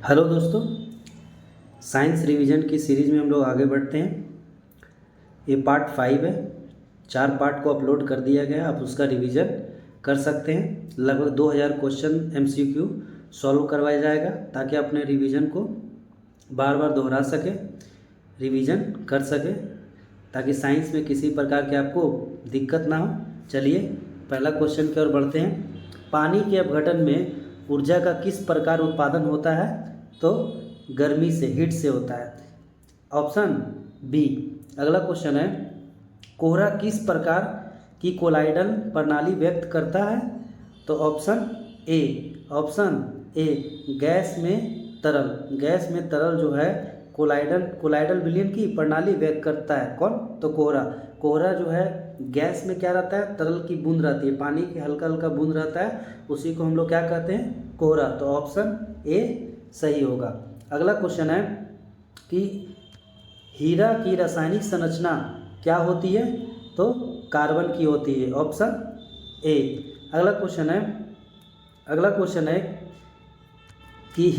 Hello दोस्तों, science revision की series में हम लोग आगे बढ़ते हैं। ये पार्ट 5 है। 4 पार्ट को अपलोड कर दिया गया, आप उसका रिवीजन कर सकते हैं। लगभग 2000 क्वेश्चन एमसीक्यू सॉल्व करवाया जाएगा ताकि अपने रिवीजन को बार बार दोहरा सके, रिवीजन कर सके, ताकि साइंस में किसी प्रकार की आपको दिक्कत ना हो। चलिए पहला क्वेश्चन की ओर बढ़ते हैं। पानी के अपघटन में ऊर्जा का किस प्रकार उत्पादन होता है? तो गर्मी से, हीट से होता है। Option B. अगला क्वेश्चन है, कोहरा किस प्रकार की कोलाइडल प्रणाली व्यक्त करता है? तो ऑप्शन ए गैस में तरल जो है कोलाइडल विलयन की प्रणाली व्यक्त करता है। कौन? तो कोहरा जो है गैस में क्या रहता है? तरल की बूंद रहती है, पानी की हल्का हल्का बूंद रहता है, उसी को हम लोग क्या कहते हैं? कोहरा। तो ऑप्शन ए सही होगा। अगला क्वेश्चन है कि हीरा की रासायनिक संरचना क्या होती है? तो कार्बन की होती है। Option A. अगला क्वेश्चन है कि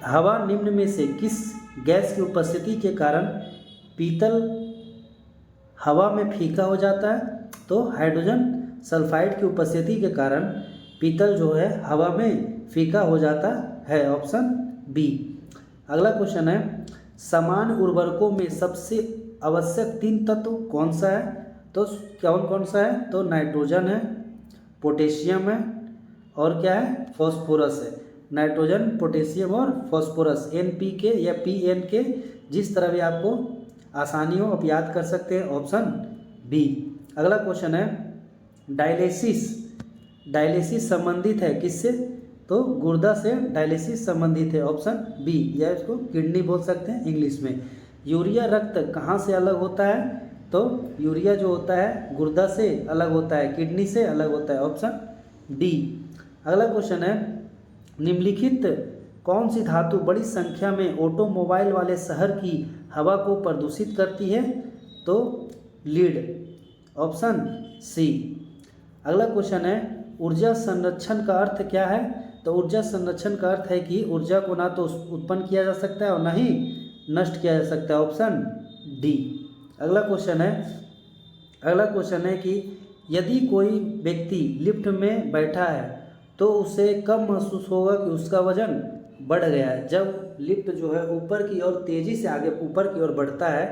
हवा निम्न में से किस गैस की उपस्थिति के कारण पीतल हवा में फीका हो जाता है? तो हाइड्रोजन सल्फाइड की उपस्थिति के कारण पीतल जो है हवा में फीका हो जाता है। Option B. अगला क्वेश्चन है, समान उर्वरकों में सबसे आवश्यक 3 तत्व कौन सा है? तो कौन सा है? तो नाइट्रोजन है, पोटेशियम है और क्या है? फॉस्फोरस है। नाइट्रोजन, पोटेशियम और फॉस्फोरस, NPK या PNK, जिस तरह भी आपको आसानी हो आप याद कर सकते हैं। Option B. अगला क्वेश्चन है, डायलिसिस संबंधित है किससे? तो गुर्दा से डायलिसिस संबंधित है। ऑप्शन बी, या इसको किडनी बोल सकते हैं इंग्लिश में। यूरिया रक्त कहाँ से अलग होता है? तो यूरिया जो होता है गुर्दा से अलग होता है, किडनी से अलग होता है। Option D. अगला क्वेश्चन है, निम्नलिखित कौन सी धातु बड़ी संख्या में ऑटोमोबाइल वाले शहर की हवा को प्रदूषित करती है? तो लीड। Option C. अगला क्वेश्चन है, ऊर्जा संरक्षण का अर्थ क्या है? तो ऊर्जा संरक्षण का अर्थ है कि ऊर्जा को ना तो उत्पन्न किया जा सकता है और ना ही नष्ट किया जा सकता है। Option D. अगला क्वेश्चन है कि यदि कोई व्यक्ति लिफ्ट में बैठा है तो उसे कब महसूस होगा कि उसका वजन बढ़ गया है? जब लिफ्ट जो है ऊपर की ओर तेज़ी से आगे ऊपर की ओर बढ़ता है,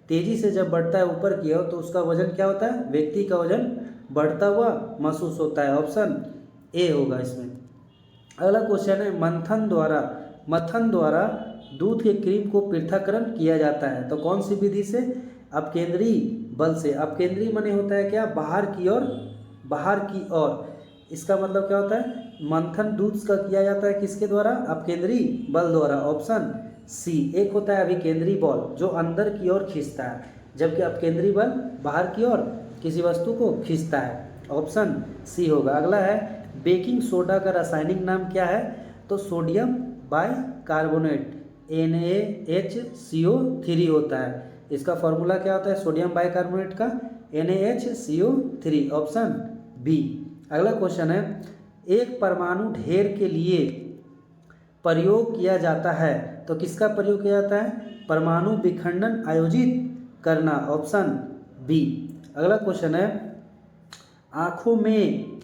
तेज़ी से जब बढ़ता है ऊपर की ओर, तो उसका वजन क्या होता है? व्यक्ति का वजन बढ़ता हुआ महसूस होता है। ऑप्शन ए होगा इसमें। अगला क्वेश्चन है, मथन द्वारा दूध के क्रीम को पृथक्करण किया जाता है। तो कौन सी विधि से? अपकेंद्री बल से। अपकेंद्री माने होता है क्या? बाहर की ओर। इसका मतलब क्या होता है? मंथन दूध का किया जाता है किसके द्वारा? अपकेंद्री बल द्वारा। Option C. एक होता है अभिकेंद्री बल जो अंदर की ओर खींचता है, जबकि अपकेंद्री बल बाहर की ओर किसी वस्तु को खींचता है। ऑप्शन सी होगा। अगला है, बेकिंग सोडा का रासायनिक नाम क्या है? तो सोडियम बाइकार्बोनेट, NaHCO3 होता है। इसका फॉर्मूला क्या होता है सोडियम बाइकार्बोनेट का? NaHCO3। Option B. अगला क्वेश्चन है, एक परमाणु ढेर के लिए प्रयोग किया जाता है, तो किसका प्रयोग किया जाता है? परमाणु विखंडन आयोजित करना। Option B. अगला क्वेश्चन है, आँखों में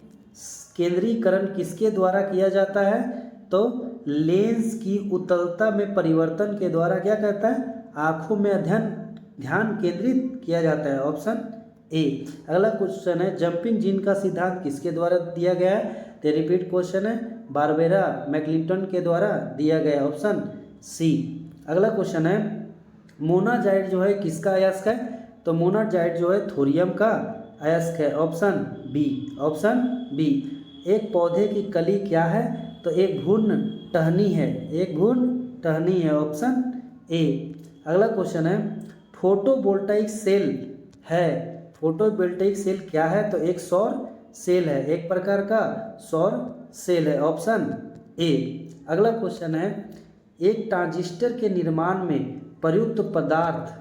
केंद्रीकरण किसके द्वारा किया जाता है? तो लेंस की उत्तलता में परिवर्तन के द्वारा क्या कहता है? आँखों में ध्यान केंद्रित किया जाता है। Option A. अगला क्वेश्चन है, जंपिंग जीन का सिद्धांत किसके द्वारा दिया गया है? तो रिपीट क्वेश्चन है, बारबेरा मैक्लिंटन के द्वारा दिया गया। Option C. अगला क्वेश्चन है, मोनाजाइट जो है किसका अयस्क है? तो मोनाजाइट जो है थोरियम का अयस्क है। Option B. एक पौधे की कली क्या है? तो एक भ्रूण टहनी है। Option A. अगला क्वेश्चन है, फोटोवोल्टाइक सेल क्या है? तो एक सौर सेल है, एक प्रकार का सौर सेल है। Option A. अगला क्वेश्चन है, एक ट्रांजिस्टर के निर्माण में प्रयुक्त पदार्थ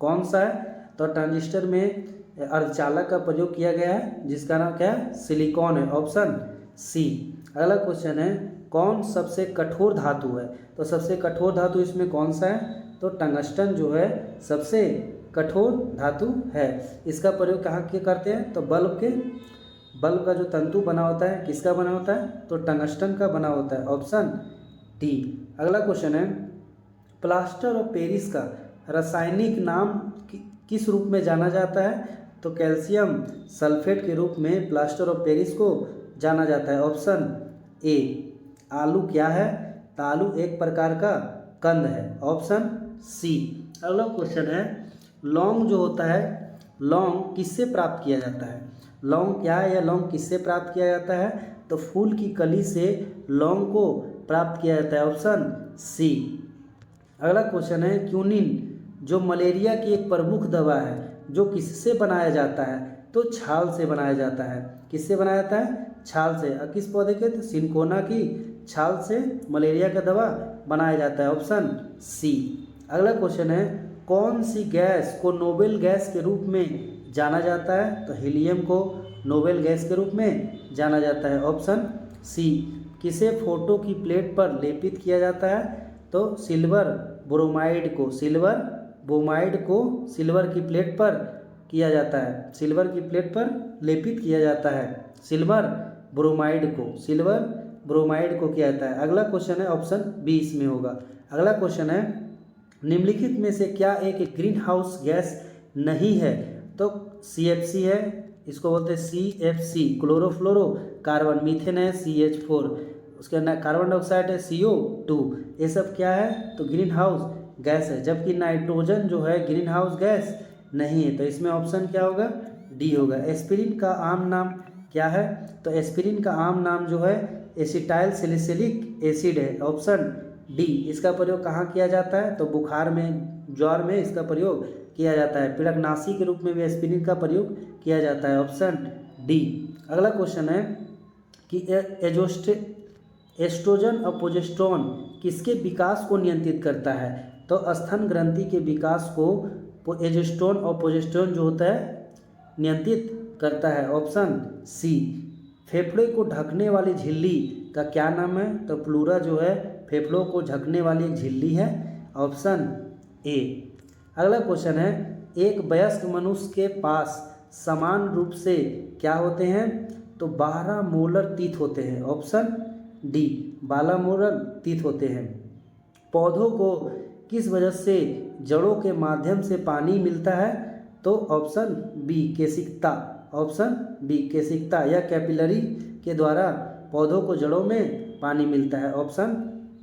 कौन सा है? तो ट्रांजिस्टर में अर्धचालक का प्रयोग किया गया है जिसका नाम क्या है? सिलिकॉन है। Option C. अगला क्वेश्चन है, कौन सबसे कठोर धातु है? तो सबसे कठोर धातु इसमें कौन सा है? तो टंगस्टन जो है सबसे कठोर धातु है। इसका प्रयोग कहाँ के करते हैं? तो बल्ब का जो तंतु बना होता है किसका बना होता है? तो टंगस्टन का बना होता है। Option D. अगला क्वेश्चन है, प्लास्टर ऑफ पेरिस का रासायनिक नाम किस रूप में जाना जाता है? तो कैल्शियम सल्फेट के रूप में प्लास्टर ऑफ पेरिस को जाना जाता है। Option A. आलू क्या है? तो आलू एक प्रकार का कंद है। Option C. अगला क्वेश्चन है, लौंग जो होता है, लौंग किससे प्राप्त किया जाता है? लौंग क्या है या लौंग किससे प्राप्त किया जाता है? तो फूल की कली से लौंग को प्राप्त किया जाता है। Option C. अगला क्वेश्चन है, क्यूनिन जो मलेरिया की एक प्रमुख दवा है, जो किससे बनाया जाता है? तो छाल से बनाया जाता है। किससे बनाया जाता है? छाल से। किस पौधे के? तो सिनकोना की छाल से मलेरिया का दवा बनाया जाता है। Option C. अगला क्वेश्चन है, कौन सी गैस को नोबेल गैस के रूप में जाना जाता है? तो हीलियम को नोबेल गैस के रूप में जाना जाता है। Option C. किसे फोटो की प्लेट पर लेपित किया जाता है? तो सिल्वर ब्रोमाइड को सिल्वर की प्लेट पर किया जाता है। सिल्वर की प्लेट पर लेपित किया जाता है। सिल्वर ब्रोमाइड को किया जाता है। अगला क्वेश्चन है, ऑप्शन बी इसमें होगा। अगला क्वेश्चन है, निम्नलिखित में से क्या एक ग्रीन हाउस गैस नहीं है? तो CFC है, इसको बोलते हैं CFC क्लोरोफ्लोरो कार्बन, मीथेन है CH4, उसके अंदर कार्बन डाइऑक्साइड है CO2। ये सब क्या है? तो ग्रीन हाउस गैस है। जबकि नाइट्रोजन जो है ग्रीन हाउस गैस नहीं है। तो इसमें ऑप्शन क्या होगा? डी होगा। एस्पिरिन का आम नाम क्या है? तो एस्पिरिन का आम नाम जो है एसिटाइल सैलिसिलिक एसिड है। Option D. इसका प्रयोग कहाँ किया जाता है? तो बुखार में, ज्वर में इसका प्रयोग किया जाता है। पीड़कनाशी के रूप में भी एस्पिरिन का प्रयोग किया जाता है। Option D. अगला क्वेश्चन है कि एस्ट्रोजन और प्रोजेस्टेरोन किसके विकास को नियंत्रित करता है? तो स्तन ग्रंथि के विकास को एस्ट्रोजन और प्रोजेस्टेरोन जो होता है नियंत्रित करता है। Option C. फेफड़े को ढकने वाली झिल्ली का क्या नाम है? तो प्लूरा जो है फेफड़ों को ढकने वाली एक झिल्ली है। Option A. अगला क्वेश्चन है, एक वयस्क मनुष्य के पास समान रूप से क्या होते हैं? तो 12 मोलर तीत होते हैं। Option D. 12 मोलर तीत होते हैं। पौधों को किस वजह से जड़ों के माध्यम से पानी मिलता है? तो ऑप्शन बी केशिकता। ऑप्शन बी केशिकता या कैपिलरी के द्वारा पौधों को जड़ों में पानी मिलता है। Option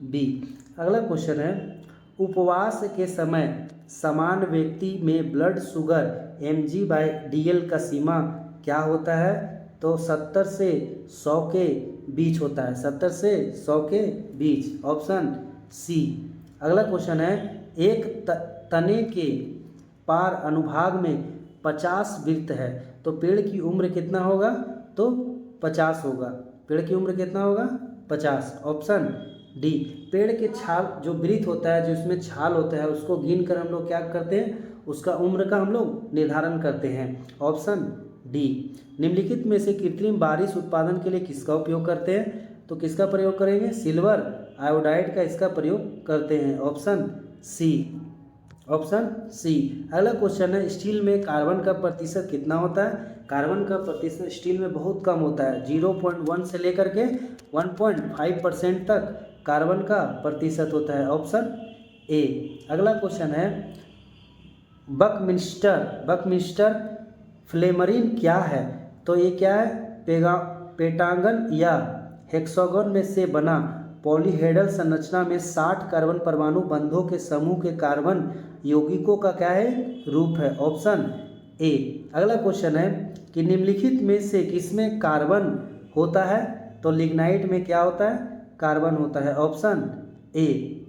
B. अगला क्वेश्चन है, उपवास के समय समान व्यक्ति में ब्लड शुगर mg/dl का सीमा क्या होता है? तो 70 से 100 के बीच होता है। 70 से 100 के बीच। Option C. अगला क्वेश्चन है, एक तने के पार अनुभाग में 50 वृत्त है, तो पेड़ की उम्र कितना होगा? तो 50 होगा। पेड़ की उम्र कितना होगा? 50। Option D. पेड़ के छाल जो वृत्त होता है, जो इसमें छाल होता है, उसको गिन कर हम लोग क्या करते हैं? उसका उम्र का हम लोग निर्धारण करते हैं। Option D. निम्नलिखित में से कृत्रिम बारिश उत्पादन के लिए किसका उपयोग करते हैं? तो किसका प्रयोग करेंगे? सिल्वर आयोडाइड का इसका प्रयोग करते हैं। Option C. Option C. अगला क्वेश्चन है, स्टील में कार्बन का प्रतिशत कितना होता है? कार्बन का प्रतिशत स्टील में बहुत कम होता है। 0.1 से लेकर के 1.5% तक कार्बन का प्रतिशत होता है। Option A. अगला क्वेश्चन है, बकमिंस्टर फ्लेमरीन क्या है? तो ये क्या है? पेंटागन या हेक्सागन में से बना पॉलीहेड्रल संरचना में 60 कार्बन परमाणु बंधों के समूह के कार्बन यौगिकों का क्या है? रूप है। Option A. अगला क्वेश्चन है कि निम्नलिखित में से किसमें कार्बन होता है? तो लिग्नाइट में क्या होता है? कार्बन होता है। Option A.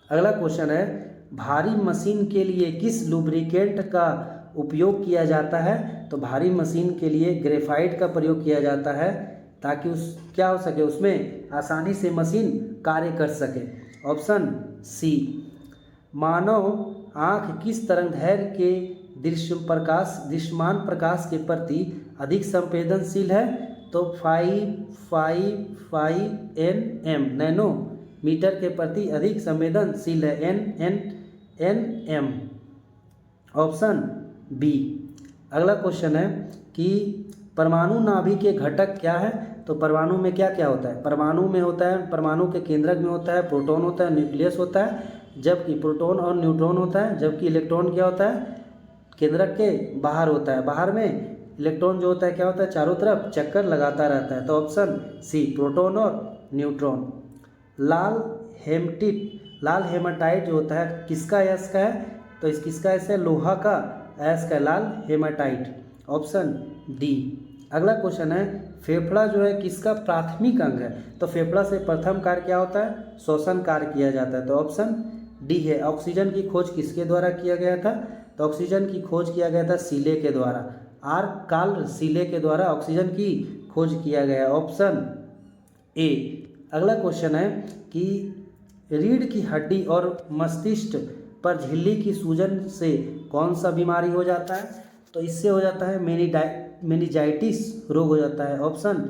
अगला क्वेश्चन है, भारी मशीन के लिए किस लुब्रिकेंट का उपयोग किया जाता है? तो भारी मशीन के लिए ग्रेफाइट का प्रयोग किया जाता है, ताकि क्या हो सके, उसमें आसानी से मशीन कार्य कर सके। Option C. मानव आँख किस तरंगदैर्घ्य के दृश्यमान प्रकाश के प्रति अधिक संवेदनशील है? तो 555 नैनोमीटर के प्रति अधिक संवेदनशील है, एम। Option B. अगला क्वेश्चन है कि परमाणु नाभिक के घटक क्या है? तो परमाणु में क्या क्या होता है? परमाणु में होता है, परमाणु के केंद्रक में होता है प्रोटॉन होता है, न्यूक्लियस होता है, जबकि प्रोटॉन और न्यूट्रॉन होता है, जबकि इलेक्ट्रॉन क्या होता है? केंद्रक के बाहर होता है। बाहर में इलेक्ट्रॉन जो होता है क्या होता है? चारों तरफ चक्कर लगाता रहता है। तो ऑप्शन सी, प्रोटॉन और न्यूट्रॉन। लाल हेमाटाइट जो होता है किसका अयस्क का है? तो किसका अयस्क है? लोहा का अयस्क है लाल हेमाटाइट। Option D. अगला क्वेश्चन है फेफड़ा जो है किसका प्राथमिक अंग है? तो फेफड़ा से प्रथम कार्य क्या होता है? श्वसन कार्य किया जाता है। तो ऑप्शन डी है। ऑक्सीजन की खोज किसके द्वारा किया गया था? तो ऑक्सीजन की खोज किया गया था सीले के द्वारा, आर कार्ल सीले के द्वारा ऑक्सीजन की खोज किया गया। Option A. अगला क्वेश्चन है कि रीढ़ की हड्डी और मस्तिष्क पर झिल्ली की सूजन से कौन सा बीमारी हो जाता है? तो इससे हो जाता है मेनिंजाइटिस रोग हो जाता है। Option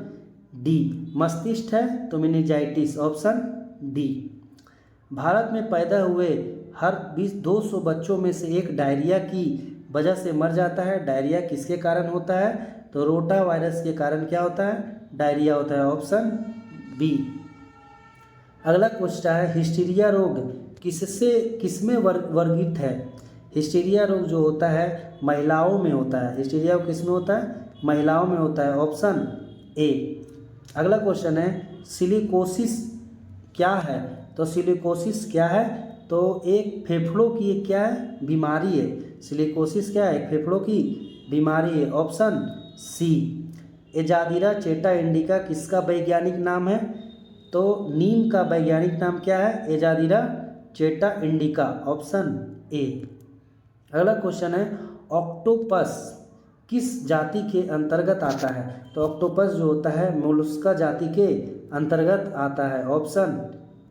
D. मस्तिष्क है तो मेनिंजाइटिस। Option D. भारत में पैदा हुए हर 200 बच्चों में से एक डायरिया की वजह से मर जाता है। डायरिया किसके कारण होता है? तो रोटा वायरस के कारण क्या होता है? डायरिया होता है। Option B. अगला क्वेश्चन है हिस्टीरिया रोग किसमें वर्गीकृत है? हिस्टीरिया रोग जो होता है महिलाओं में होता है। हिस्टीरिया किस में होता है? महिलाओं में होता है। Option A. अगला क्वेश्चन है सिलिकोसिस क्या है? तो सिलिकोसिस क्या है? तो एक फेफड़ों की एक क्या है? बीमारी है। सिलिकोसिस क्या है? एक फेफड़ों की बीमारी है। ऑप्शन सी। एजादिरा चेटा इंडिका किसका वैज्ञानिक नाम है? तो नीम का वैज्ञानिक नाम क्या है? एजादिरा चेटा इंडिका। Option A. अगला क्वेश्चन है ऑक्टोपस किस जाति के अंतर्गत आता है? तो ऑक्टोपस जो होता है मोलस्का जाति के अंतर्गत आता है। Option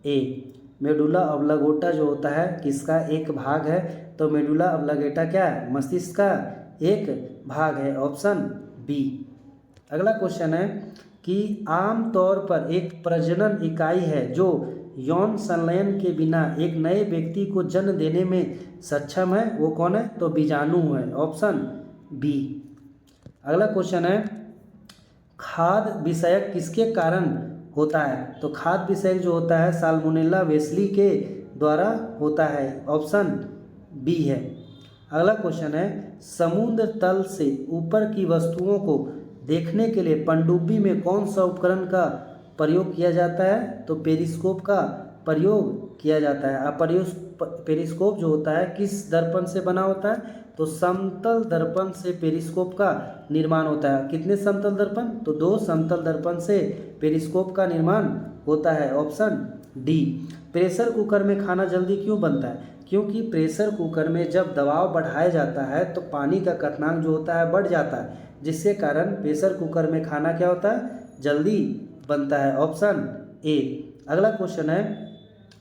A. मेडुला ऑब्लांगेटा जो होता है किसका एक भाग है? तो मेडुला ऑब्लांगेटा क्या है? मस्तिष्क का एक भाग है। Option B. अगला क्वेश्चन है कि आम तौर पर एक प्रजनन इकाई है जो यौन संलयन के बिना एक नए व्यक्ति को जन्म देने में सक्षम है, वो कौन है? तो बीजाणु है। Option B. अगला क्वेश्चन है खाद्य विषयक किसके कारण होता है? तो खाद्य विषयक जो होता है साल्मोनेला वेस्ली के द्वारा होता है। ऑप्शन बी है। अगला क्वेश्चन है समुद्र तल से ऊपर की वस्तुओं को देखने के लिए पनडुब्बी में कौन सा उपकरण का प्रयोग किया जाता है? तो पेरिस्कोप का प्रयोग किया जाता है। अब पेरिस्कोप जो होता है किस दर्पण से बना होता है? तो समतल दर्पण से पेरिस्कोप का निर्माण होता है। कितने समतल दर्पण? तो 2 समतल दर्पण से पेरिस्कोप का निर्माण होता है। Option D. प्रेशर कुकर में खाना जल्दी क्यों बनता है? क्योंकि प्रेशर कुकर में जब दबाव बढ़ाया जाता है तो पानी का क्वथनांक जो होता है बढ़ जाता है, जिसके कारण प्रेशर कुकर में खाना क्या होता है? जल्दी बनता है। Option A. अगला क्वेश्चन है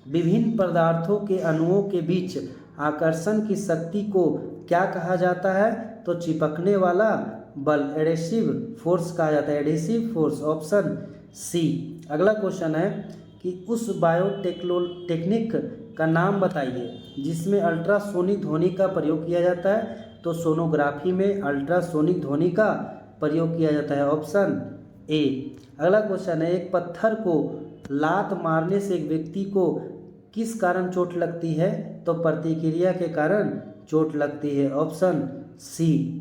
विभिन्न पदार्थों के अणुओं के बीच आकर्षण की शक्ति को क्या कहा जाता है? तो चिपकने वाला बल एडेसिव फोर्स कहा जाता है। Adhesive force. Option C. अगला क्वेश्चन है कि उस बायोटेक्निक का नाम बताइए जिसमें अल्ट्रासोनिक ध्वनि का प्रयोग किया जाता है। तो सोनोग्राफी में अल्ट्रासोनिक ध्वनि का प्रयोग किया जाता है। Option A. अगला क्वेश्चन है एक पत्थर को लात मारने से एक व्यक्ति को किस कारण चोट लगती है? तो प्रतिक्रिया के कारण चोट लगती है। Option C.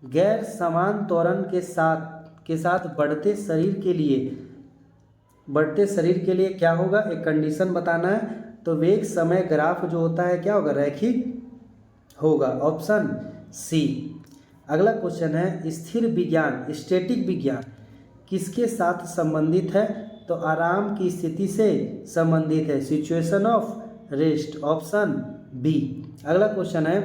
गैर समान त्वरण के साथ बढ़ते शरीर के लिए क्या होगा? एक कंडीशन बताना है। तो वेग समय ग्राफ जो होता है क्या होगा? रैखिक होगा। Option C. अगला क्वेश्चन है स्थिर विज्ञान स्टैटिक विज्ञान किसके साथ संबंधित है? तो आराम की स्थिति से संबंधित है। Situation of rest. Option B. अगला क्वेश्चन है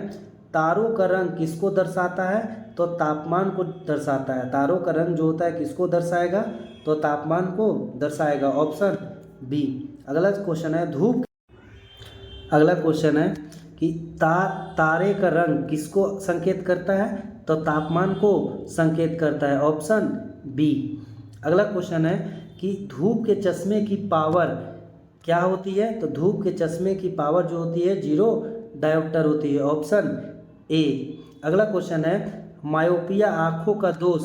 तारों का रंग किसको दर्शाता है? तो तापमान को दर्शाता है। तारों का रंग जो होता है किसको दर्शाएगा? तो तापमान को दर्शाएगा। Option B. अगला क्वेश्चन है अगला क्वेश्चन है कि तारे का रंग किसको संकेत करता है? तो तापमान को संकेत करता है। Option B. अगला क्वेश्चन है कि धूप के चश्मे की पावर क्या होती है? तो धूप के चश्मे की पावर जो होती है 0 डायोप्टर होती है, ऑप्शन ए। अगला क्वेश्चन है मायोपिया आँखों का दोष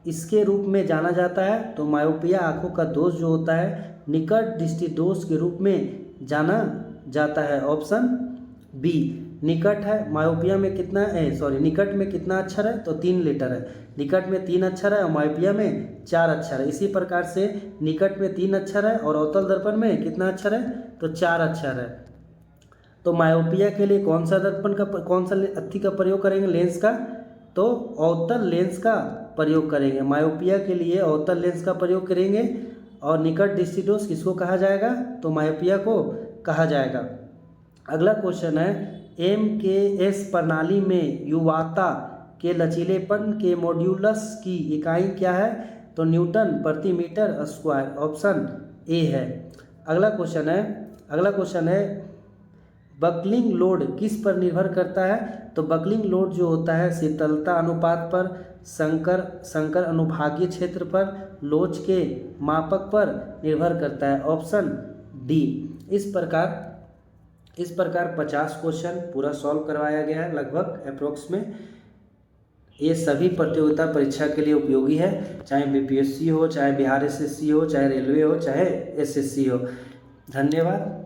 इसके रूप में जाना जाता है? तो मायोपिया आँखों का दोष जो होता है निकट दृष्टि दोष के रूप में जाना जाता है, ऑप्शन बी। निकट है, मायोपिया में कितना निकट में कितना अक्षर है? तो 3 लेटर है। निकट में 3 अक्षर है और मायोपिया में 4 अक्षर है। इसी प्रकार से निकट में 3 अक्षर है और अवतल दर्पण में कितना अक्षर है? तो 4 अक्षर है। तो मायोपिया के लिए कौन सा अस्थि का प्रयोग करेंगे लेंस का? तो अवतल लेंस का प्रयोग करेंगे। मायोपिया के लिए अवतल लेंस का प्रयोग करेंगे। और निकट दृष्टि दोष किसको कहा जाएगा? तो मायोपिया को कहा जाएगा। अगला क्वेश्चन है MKS प्रणाली में युवाता के लचीलेपन के मॉड्यूलस की इकाई क्या है? तो न्यूटन प्रति मीटर स्क्वायर, ऑप्शन ए है। अगला क्वेश्चन है बकलिंग लोड किस पर निर्भर करता है? तो बकलिंग लोड जो होता है शीतलता अनुपात पर, संकर अनुभागीय क्षेत्र पर, लोच के मापक पर निर्भर करता है, ऑप्शन डी। इस प्रकार 50 क्वेश्चन पूरा सॉल्व करवाया गया है लगभग अप्रोक्स में। ये सभी प्रतियोगिता परीक्षा के लिए उपयोगी है, चाहे BPSC हो, चाहे बिहार SSC हो, चाहे रेलवे हो, चाहे SSC हो। धन्यवाद।